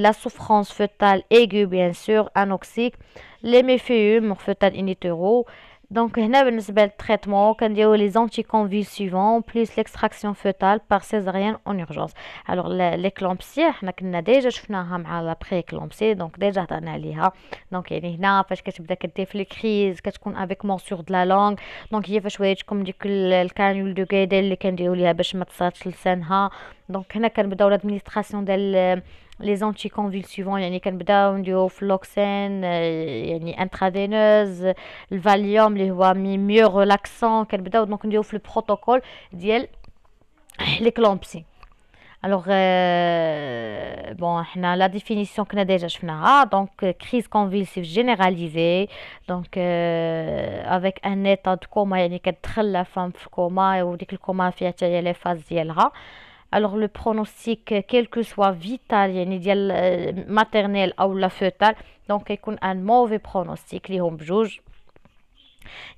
Speaker 1: la souffrance fœtale aiguë bien sûr, anoxique, les méfaits mort fœtal in utero. Donc هنا بالنسبة للتريتمون كنديرو les anticonvulsivants plus l'extraction fœtale par césarienne en urgence. Alors l'éclampsie حنا كنا ديجا شفناها مع لا بري éclampsie دونك ديجا هضرنا عليها. دونك يعني هنا فاش كتبدا كدير في الكريز كتكون افيك مونسور دو لا لونغ، دونك هي فاش وريتكم ديك الكانيول دو غايدل اللي كنديروا ليها باش ما تصادش لسانها. دونك هنا كنبداو لادمينستراسيون ديال لي زونتي كونفولسيفون، يعني كنبداو نديرو فلوكسين يعني انترافينوز، الفاليوم اللي هو ميو ريلاكسون، كنبداو دونك نديرو في البروتوكول ديال ليكلومبسي. الوغ بون حنا لا ديفينيسيون كنا ديجا شفناها. دونك كريز كونفولسيف جينيراليزي، دونك افيك ان ايتا دو كوما، يعني كتدخل لا فام في كوما وديك الكوما فيها حتى هي لي فاز ديالها. الوغ لو برونوستيك كيل كو سوا فيتال يعني ديال ماتيرنيل او لا فوتال، دونك كيكون ان موفي برونوستيك ليهم بجوج.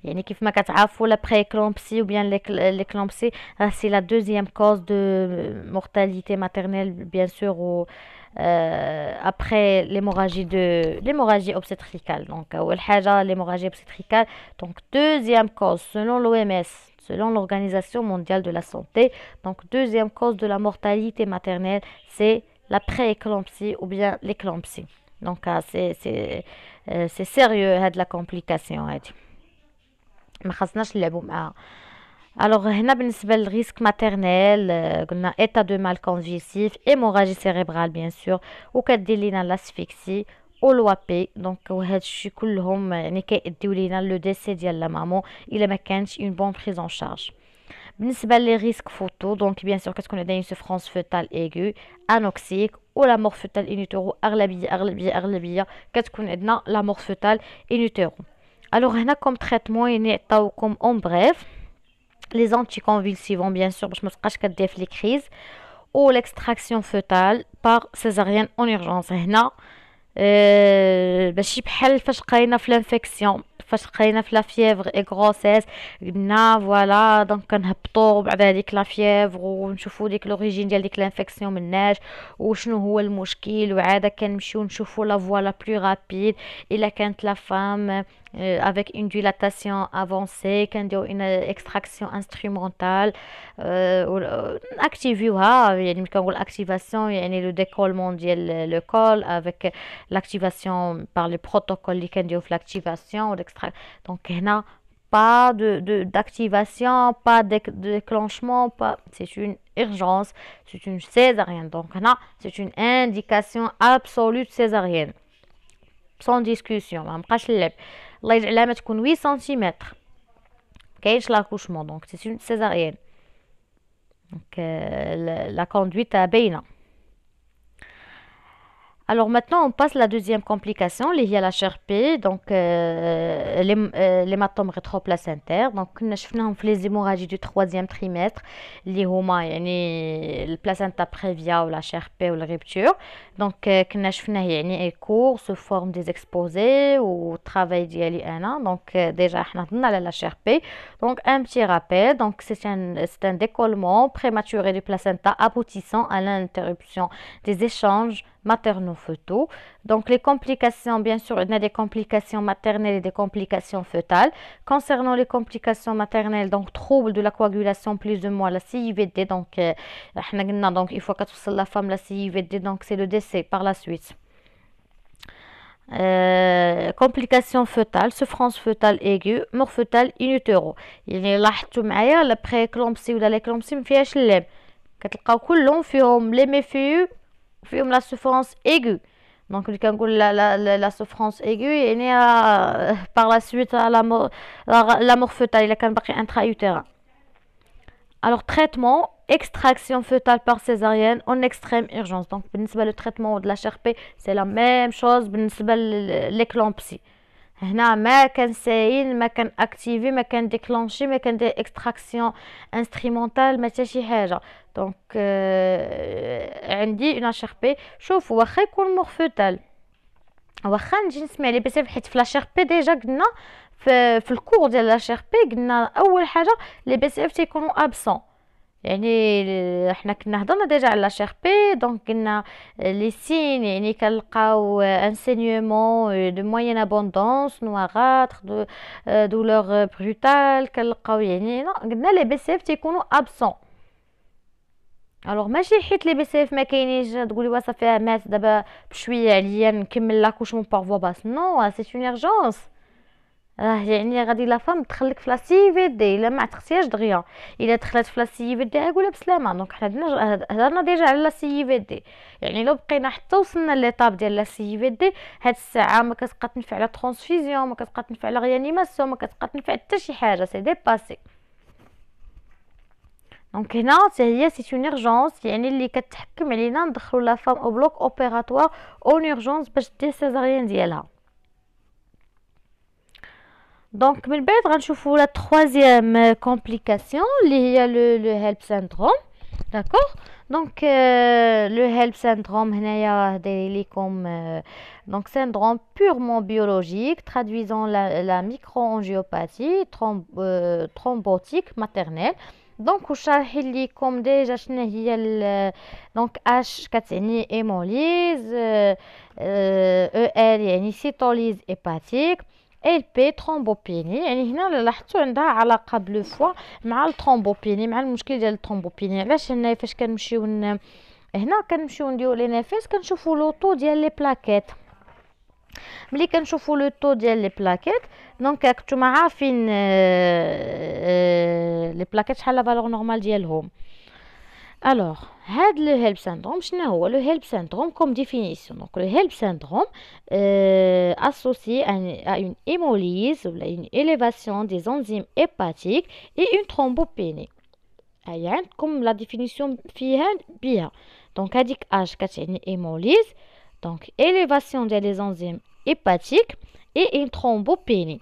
Speaker 1: يعني كيف ما كتعرفوا لا بريكلامبسي ou bien l'éclampsie c'est la deuxième cause de mortalité maternelle bien sûr ou après l'hémorragie obstétricale. Donc اول حاجه l'hémorragie obstétricale. Donc deuxième cause selon l'OMS, selon l'Organisation mondiale de la santé, donc deuxième cause de la mortalité maternelle c'est la prééclampsie ou bien l'éclampsie. Donc c'est sérieux هاد la complication هادي، ما خصناش نلعبوا معاها. الوغ هنا بالنسبه للريسك ماتيرنيل قلنا ايتا دو مال كونفيسيف، هيموراجي سيريبرال بيان سور، وكدير لينا لاسفيكسي والوابي. دونك وهاد الشيء كلهم يعني كيأديو لينا لو ديسي ديال لا مامون الا ما كانش اون بون بريز ان شارج. بالنسبه لي ريسك فوتو دونك بيان سور كتكون عندنا سوفرونس فوتال ايغو انوكسيك ولا مور فوتال انوتيرو، اغلبيه كتكون عندنا لا مور فوتال انوتيرو. الوغ هنا كوم تريتمون يعني عطاوكم اون بريف لي زونتيكونفولسيفون بيان سور باش ما تبقاش كدير في لي كريز، و ليكستراكسيون فوتال بار سيزاريان اون اورجونس. هنا ماشي بحال فاش قرينا في لانفيكسيون، فاش قرينا في لا فيevre اي غروسيس قلنا فوالا دونك كنهبطوا بعد هذيك لا فيevre ونشوفوا ديك لوريجين ديال ديك لانفيكسيون مناش وشنو هو المشكل، وعاده كنمشيو نشوفوا لا فوا لا بلو رابيد الا كانت لا فام avec une dilatation avancée كنديرو une extraction instrumentale ناكتيفيوها. يعني ملي كنقول اكتيفاسيون يعني لو ديكولمون ديال لو كول avec l'activation par le protocole اللي كنديرو في l'activation و donc هنا pas d'activation, pas de déclenchement, pas, c'est une urgence, c'est une césarienne. Donc هنا c'est une indication absolue de césarienne sans discussion. ما بقاش اللعب. الله يجعلها ما تكون 8 سنتيمتر كاينش لاكوشمون دونك سي اون سيزاريين. دونك لا كوندويت باينه. Alors maintenant, on passe à la deuxième complication, اللي هي la HRP, donc l'hématome rétroplacentaire. Donc كنا شفناهم في les hémorragies du troisième trimestre اللي هما يعني البلاسنتا بريفيا ولا HRP ولا rupture. Donc كنا شفناه يعني اي cours sous forme des exposés و travail ديالي انا. Donc déjà احنا هضرنا على la HRP. Donc un petit rappel, donc c'est un décollement prématuré du placenta aboutissant à l'interruption des échanges maternaux-fœtaux. Donc les complications, bien sûr, il y a des complications maternelles et des complications fœtales. Concernant les complications maternelles, donc troubles de la coagulation plus ou moins la CIVD, donc donc il faut que la femme la CIVD, donc c'est le décès par la suite. Complications fœtales, souffrance fœtale aiguë, mort fœtale in utero. يعني لاحظتوا معايا لا بريكلامبسي ولا ليكلامبسي ما فيهاش اللعب، كتلقاو كلهم فيهم لي ميفيو فيهم لا سوفرونس ايغو. دونك اللي كنقول لا سوفرونس ايغو يعني بار لا سويت لا مور فوتال الا كان باقي انترا يوتيران. الوغ تريتمون extraction fœtale par césarienne en extrême urgence. Donc بالنسبه لو تريتمون de la HRP c'est la même chose بالنسبه للإكلامبسي. هنا ما كان ساين، ما كان اكتيفي، ما كان ديكلونشي، ما كان دي اكستراكسيون انسترومونتال، ما حتى شي حاجه. دونك عندي اون HRP. شوفوا واخا يكون مور فوتال، واخا نجي نسمع لي بزاف حيت في HRP ديجا قلنا في الكور ديال HRP قلنا اول حاجه لي بي سي اف تيكونوا ابسون، يعني احنا كنا هضرنا ديجا على شير بي، دونك قلنا لي سين يعني كنلقاو انسينيومون دو موين ابوندونس، نواغاتر، دولور بروتال، كنلقاو يعني قلنا لي بي سي اف تيكونوا ابسون. الوغ ماشي حيت لي بي سي اف ما كاينينش تقولي وا صافي مات دابا بشويه عليا نكمل لاكوشمون باغ فوا باس، نو سي اون اورجونس. يعني غادي لا فام تدخلك في لا سي في دي الا ما عتقتيهاش دغيا، الا دخلت في لا سي في دي قولها بسلامه. دونك حنا هضرنا ديجا على لا سي في دي، يعني لو بقينا حتى وصلنا ليطاب ديال لا سي في دي، هاد الساعه ما كتبقى تنفع لا ترانسفيزيون، ما كتبقى تنفع لا ريانيماسيون، ما كتبقى تنفع حتى شي حاجه، سي ديباسي. دونك هنا حتى هي سي اون اورجونس، يعني اللي كتحكم علينا ندخلو لا فام او بلوك اوبيراتوار اون اورجونس باش دير سيزاريان ديالها. دونك من بعد غنشوفوا لا troisième complication اللي هي لو هيلب syndrome. داكوغ. دونك لو هيلب syndrome هنايا داير ليكم دونك syndrome purement biologique traduisant la microangiopathie thrombotique maternelle. دونك وشارحين ليكم ديجا شنو هي دونك اش كتعني هيموليز، او ال يعني سيتوليز هيباتيك، ال بي ترومبوبيني. يعني هنا لاحظتوا عندها علاقه بلو فوا مع الترومبوبيني، مع المشكل ديال الترومبوبيني. علاش هنا فاش كنمشيو هنا كنمشيو نديرو لي نفس كنشوفوا لو طو ديال لي بلاكيت. ملي كنشوفوا لو طو ديال لي بلاكيت، دونك راكم عارفين لي بلاكيت شحال لا فالور نورمال ديالهم. Alors, le HELP syndrome, le HELP syndrome comme définition. Donc, le HELP syndrome associé à une hémolyse ou une élévation des enzymes hépatiques et une thrombopénie. Comme la définition bien. Donc, adic H, une hémolyse, donc élévation des enzymes hépatiques et une thrombopénie.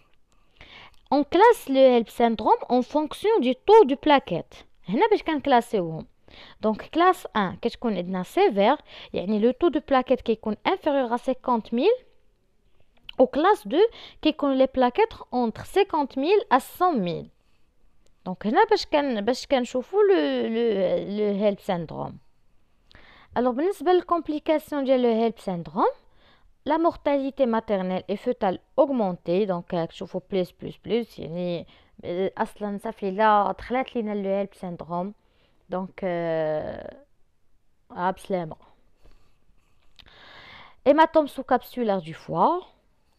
Speaker 1: On classe le HELP syndrome en fonction du taux de plaquettes. هنا باش كنكلاسيوهم. Donc classe 1 كتكون عندنا sévère، يعني le taux de plaquettes كيكون inférieur à 50,000، و classe 2 كيكون les plaquettes entre 50,000 à 100,000. Donc هنا باش كنشوفوا le HELP syndrome. Alors بالنسبه للكومبليكاسيون ديال le HELP syndrome، la mortalité maternelle et fœtale augmentée. donc كتشوفوا plus يعني اصلا صافي لا دخلت لينا le HELP syndrome. Donc, absolument. Hématome sous-capsulaire du foie,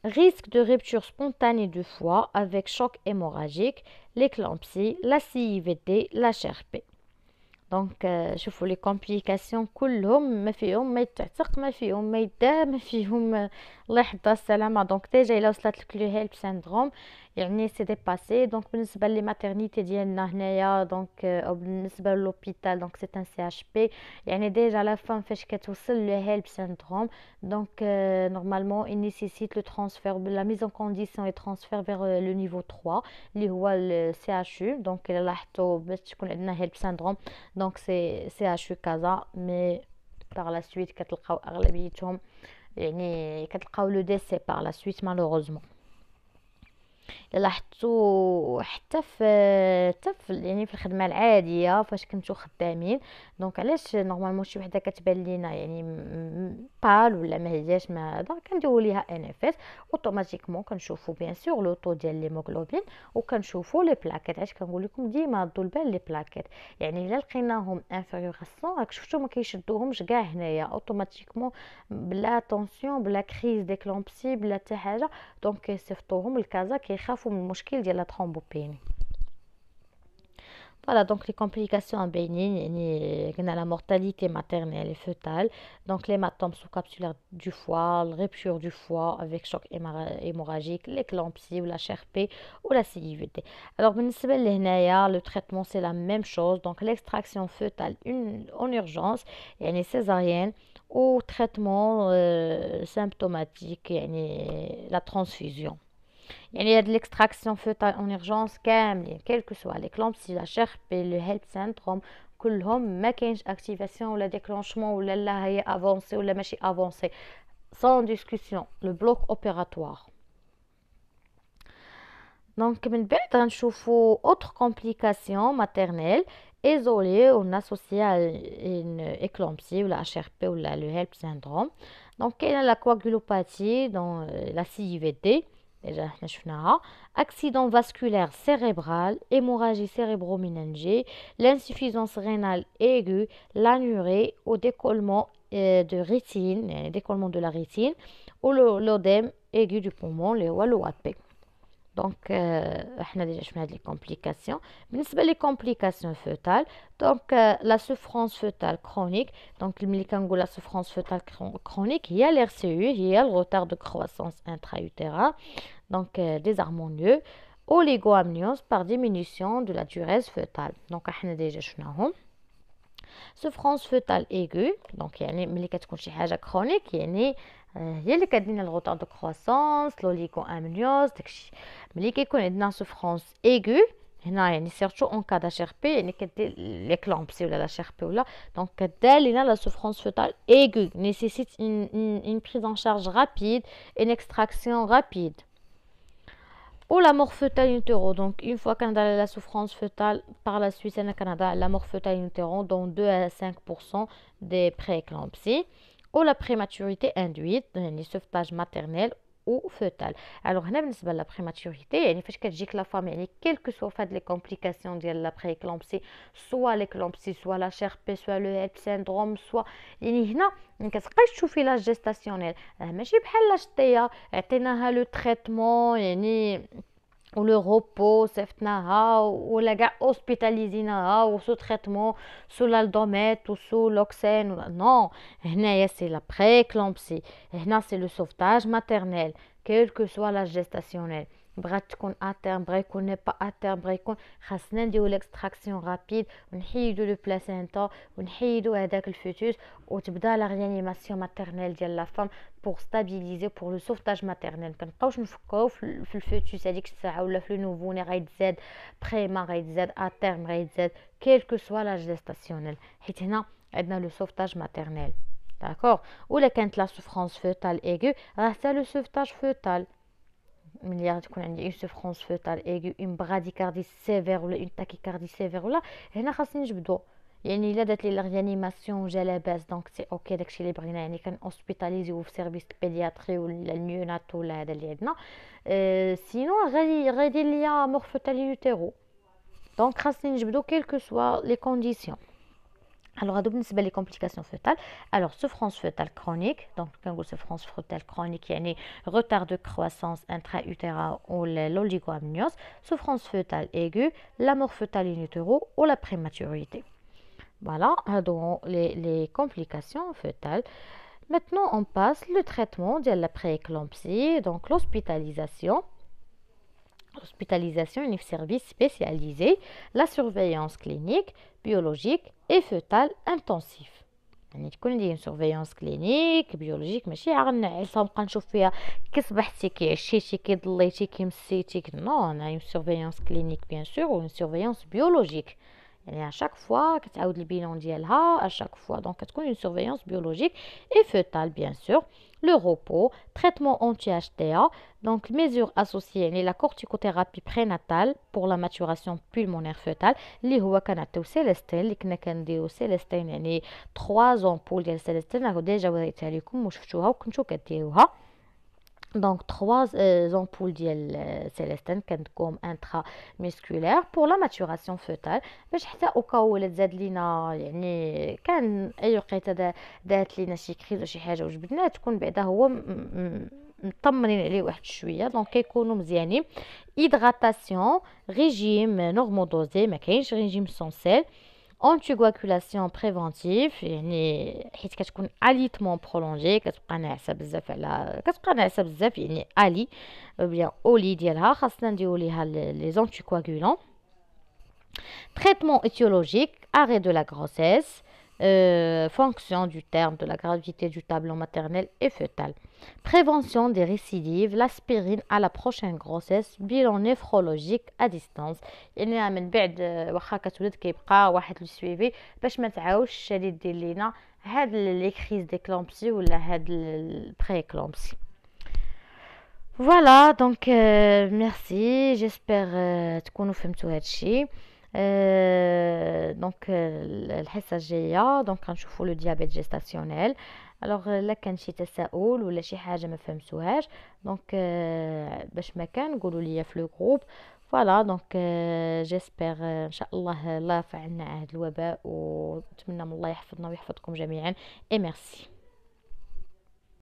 Speaker 1: risque de rupture spontanée du foie avec choc hémorragique, l'éclampsie, la CIVD, la HRP. دونك شوفوا لي كومبليكاسيون كلهم ما فيهم ما يتعتق، ما فيهم ما يدار، ما فيهم الله يحفظها السلامه. دونك ديجا الا وصلت لك لو هيلب سيندروم يعني سي ديباسي. دونك بالنسبه لي ماترنيتي ديالنا هنايا دونك او بالنسبه للوبيتال دونك سي ان سي اش بي، يعني ديجا لا فام فاش كتوصل لو هيلب سيندروم دونك نورمالمون il nécessite le transfert la mise en condition et transfert vers le niveau 3 اللي هو السي اش يو. دونك الا لاحظتوا باش تكون عندنا هيلب سيندروم دونك سي اش يو كازا، مي par la suite كتلقاو اغلبيتهم يعني كتلقاو لو ديسي par la suite malheureusement. لاحظتوا حتى في يعني في الخدمه العاديه فاش كنتو خدامين، دونك علاش نورمالمون شي وحده كتبان لينا يعني بال ولا ما هياش ما هذا كنديروا ليها ان اف اس اوتوماتيكمون كنشوفوا بيان سور لو طو ديال ليموغلوبين وكنشوفوا لي بلاكيت. علاش كنقول لكم ديما ردوا البال لي بلاكيت، يعني الا لقيناهم انفيريور 100 راك شفتوا ما كيشدوهمش كاع هنايا اوتوماتيكمون بلا طونسيون بلا كريز ديكلومبسي بلا حتى حاجه، دونك كيصيفطوهم لكازا كيخافوا من المشكل ديال لا ترومبوبيني. Voilà, donc les complications bénignes, la mortalité maternelle et fœtale, donc l'hématome sous-capsulaire du foie, la rupture du foie avec choc hémorragique, l'éclampsie ou la HRP ou la CIVD. Alors, le traitement c'est la même chose, donc l'extraction fœtale en urgence, يعني césarienne, ou traitement symptomatique, la transfusion. يعني هاد l'extraction fœtale en urgence كاملين quel que soit l'éclampsie la HRP le HELP syndrome كلهم ما كاينش activation ولا déclenchement ولا لا هي avancée ولا ماشي avancée sans discussion le bloc opératoire. Donc من بعد غنشوفوا autre complication maternelle isolé on associé à une éclampsie ou la HRP ou le HELP syndrome. Donc il y a la coagulopathie dans la CIVD déjà احنا شفناها, accident vasculaire cérébral, hémorragie cérébroméningée, l'insuffisance rénale aiguë, l'anurie au décollement de rétine, décollement de la rétine, ou l'œdème aigu du poumon, le l'OAP. Donc, احنا déjà شفنا les complications. بالنسبة les complications fœtales, donc la souffrance fœtale chronique, donc ملي كنقول la souffrance fœtale chronique, il y a l'RCU, il y a le retard de croissance intra-utérin, donc désharmonieux, oligoamnios par diminution de la durée fœtale. Donc احنا déjà شفناهم. souffrance fœtale aiguë, donc يعني ملي كتكون شي حاجة chronique يعني هي اللي كدينا الغوطار دو كرواسونس لوليغو امنيوز داكشي. ملي كيكون عندنا سوفرونس ايغو هنا يعني سيرتو اون كا داش ار بي يعني كدير ليكلامبسي ولا لاش ار بي ولا دونك كدار لينا لا سوفرونس فوتال ايغو نيسيسيت une prise en charge rapide, une extraction rapide. Ou la mort fœtale in utero, donc une fois qu'on a la souffrance fœtale, par la suite on a la mort fœtale in utero dans 2 à 5% des prééclampsies. Ou la prématurité induite, يعني sauvetage maternel ou fœtal. Alors هنا بالنسبه la prématurité يعني فاش كتجيك la femme يعني quelles que soient فهاد les complications ديال la prééclampsie, soit l'éclampsie, soit la HRP, soit le HELP syndrome, soit يعني هنا ما كتبقايش تشوفي لا جيستاسيونيل ماشي بحال لا شطيه عطيناها لو تريتمون يعني ولو روبو صيفطناها ولا كاع اوسبيتاليزيناها وسو تريتمون سو لالدوميت وسو لوكسين نو. هنايا سي لا بريكلامبسي, هنا سي لو سوفتاج ماتيرنيل كيل كو سوا لا جيستاسيونيل. بغات تكون اتيرم بغا يكون ني با اتيرم بغا يكون خاصنا نديرو ليكستراكسيون رابيد ونحيدو لو بلاسينتا ونحيدو هذاك الفيتوس وتبدا لا ريانيماسيون ماتيرنيل ديال لا فام pour stabiliser pour le sauvetage maternel. كنبقاوش نفكروا في الفيتوس هذيك الساعه ولا في النوفوني غيتزاد بريما غيتزاد اتيرم غيتزاد كيل كو سوا لا جيستاسيونيل حيت هنا عندنا لو سوفتاج ماتيرنيل داكور. ولا كانت لا سوفرانس فوتال ايغو راه حتى لو سوفتاج فوتال ملي تكون عندي اون سوفرانس فوتال ايغو اون براديكاردي سيفير ولا اون تاكيكاردي سيفير ولا هنا خاصني نجبدو يعني الا دات لي لا ريانيماسيون جا لاباس دونك سي اوكي داكشي اللي بغينا يعني كان اوسبيتاليزيو في سيرفيس بيدياتري ولا النيونات ولا هذا اللي عندنا سينو غادي يدير ليا مور فوتال يوتيرو دونك خاصني نجبدو كيل كو سوا لي كونديسيون. Alors, à بالنسبة les complications fœtales, alors souffrance fœtale chronique, donc quand on souffrance fœtale chronique, il y a retard de croissance intra-utérin ou l'oligoamnios, souffrance fœtale aiguë, la mort fœtale in utero ou la prématurité. Voilà, donc les complications fœtales. Maintenant, on passe le traitement de la prééclampsie, donc l'hospitalisation. L'hospitalisation est un service spécialisé, la surveillance clinique, biologique et fœtale intensif. يعني تكون دي سورفيونس كلينيك بيولوجيك ماشي عارفه نبقى نشوف فيها كصبحتي كيعشيتي كيضليتي كيمسيتي نو انا اون سورفيونس كلينيك بيان سور و اون سورفيونس بيولوجيك يعني اشاك فوا كتعاود البيلون ديالها اشاك فوا دونك كتكون اون سورفيونس بيولوجيك اي فوتال بيان سور. Le repos, traitement anti-HTA, donc mesures associées, la corticothérapie prénatale pour la maturation pulmonaire fœtale, اللي هو كنعطيو سيليستين اللي كنا كنديرو سيليستين يعني 3 امبول ديال سيليستين راه ديجا وريتها لكم وشفتوها وكنتو كديروها. Donc 3 ampoules ديال سيليستين كتكون intramusculaire pour la maturation fœtale باش حتى او كاو ولا تزاد لينا يعني كان اي وقيته دات لينا شي كريز ولا شي حاجه وجبدناه تكون بعدا هو مطمنين عليه واحد شويه دونك كيكونوا مزيانين. هيدراتاسيون ريجيم نورمودوزي ما كاينش ريجيم سون سيل. anticoagulation préventive يعني حيت كتكون اليتمون برولونجي كتبقى ناعسه بزاف يعني الي بيان اولي ديالها خاصنا نديرو ليها لي anticoagulants. traitement étiologique arrêt de la grossesse fonction du terme de la gravité du tableau maternel et fœtal. Prévention des récidives, l'aspirine à la prochaine grossesse, bilan néphrologique à distance. يعني من بعد واخا كتولد كيبقى واحد لو سويفي باش ما تعاودش هادي دير لينا هاد لي كريز ديكلامبسي ولا هاد البريكلامبسي. Voilà donc merci, j'espère تكونوا فهمتوا هادشي. دونك الحصة الجاية دونك غنشوفوا لو ديابيت جيستاسيونيل. الوغ لا كان شي تساؤل ولا شي حاجة ما فهمتوهاش دونك باش ما كان قولوا لي في لو جروب. فوالا دونك جيسبر ان شاء الله الله يرفع عنا هذا الوباء ونتمنى من الله يحفظنا ويحفظكم جميعا. اي ميرسي.